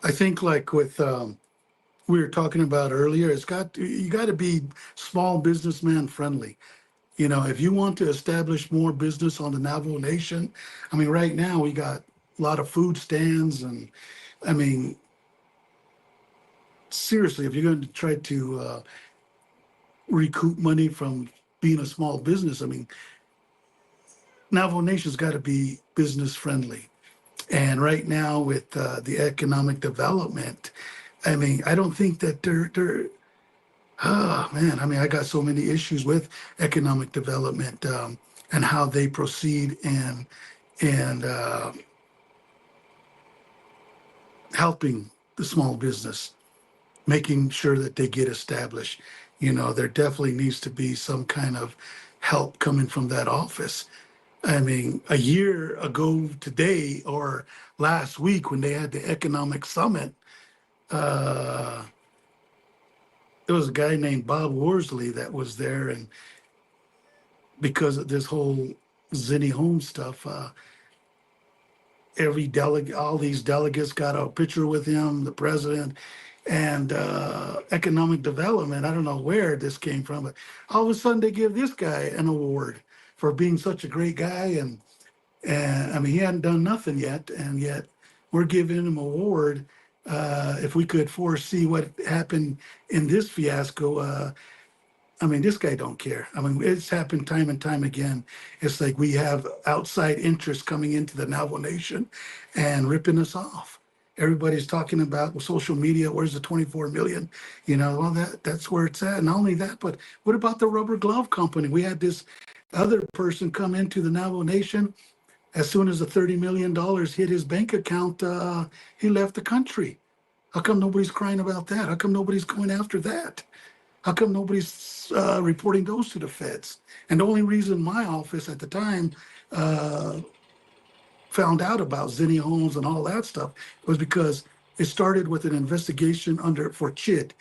I think like with we were talking about earlier, you got to be small businessman friendly. You know, if you want to establish more business on the Navajo Nation, I mean, right now we got a lot of food stands, and I mean, seriously, if you're going to try to recoup money from being a small business, I mean, Navajo Nation's got to be business friendly. And right now with the economic development, I mean, I don't think that they're oh man, I mean, I got so many issues with economic development and how they proceed and helping the small business, making sure that they get established. You know, there definitely needs to be some kind of help coming from that office. I mean, a year ago today or last week when they had the economic summit, uh, there was a guy named Bob Worsley that was there, and because of this whole Zennihomes stuff, every delegate, all these delegates got a picture with him, the president, and economic development. I don't know where this came from, but all of a sudden they give this guy an award for being such a great guy, and I mean, he hadn't done nothing yet, and yet we're giving him an award. If we could foresee what happened in this fiasco, I mean, this guy don't care. I mean, it's happened time and time again. It's like we have outside interests coming into the Navajo Nation and ripping us off. Everybody's talking about social media. Where's the 24 million? You know, well, that's where it's at. Not only that, but what about the rubber glove company? We had this other person come into the Navajo Nation. As soon as the $30 million hit his bank account, he left the country. How come nobody's crying about that? How come nobody's going after that? How come nobody's reporting those to the feds? And the only reason my office at the time found out about Zennihomes and all that stuff was because it started with an investigation for Chid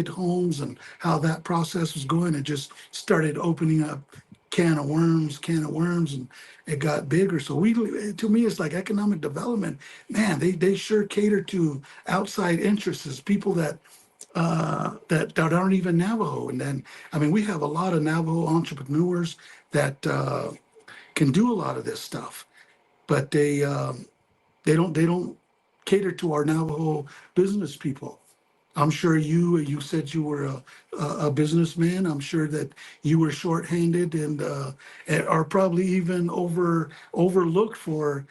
Homes, and how that process was going. It just started opening up can of worms, and it got bigger. So to me, it's like economic development. Man, they sure cater to outside interests, people that aren't even Navajo. And then, I mean, we have a lot of Navajo entrepreneurs that can do a lot of this stuff, but they don't cater to our Navajo business people. I'm sure you said you were a businessman. I'm sure that you were shorthanded and are probably even overlooked for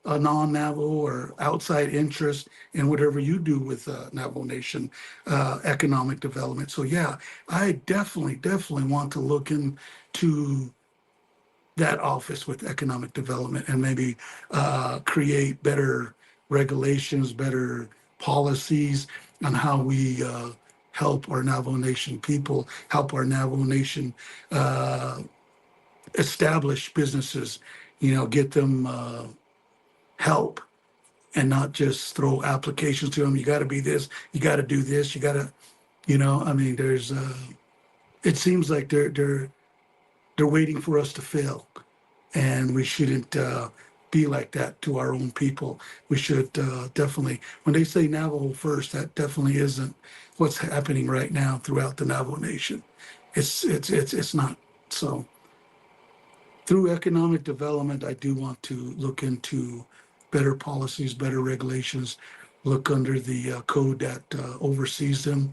a non-Navajo or outside interest in whatever you do with Navajo Nation economic development. So yeah, I definitely want to look into that office with economic development and maybe create better regulations, better policies on how we help our Navajo Nation people, help our Navajo Nation establish businesses, you know, get them help and not just throw applications to them. You got to be this, you got to do this, you got to, you know, I mean, there's, it seems like they're waiting for us to fail, and we shouldn't be like that to our own people. We should definitely, when they say Navajo first, that definitely isn't what's happening right now throughout the Navajo Nation. It's not. So through economic development, I do want to look into better policies, better regulations, look under the code that oversees them,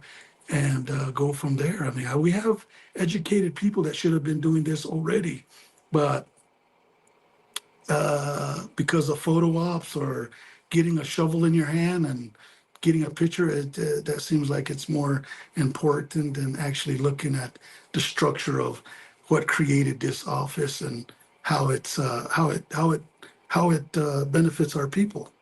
and go from there. I mean, we have educated people that should have been doing this already, but because of photo ops or getting a shovel in your hand and getting a picture, that seems like it's more important than actually looking at the structure of what created this office and how it benefits our people.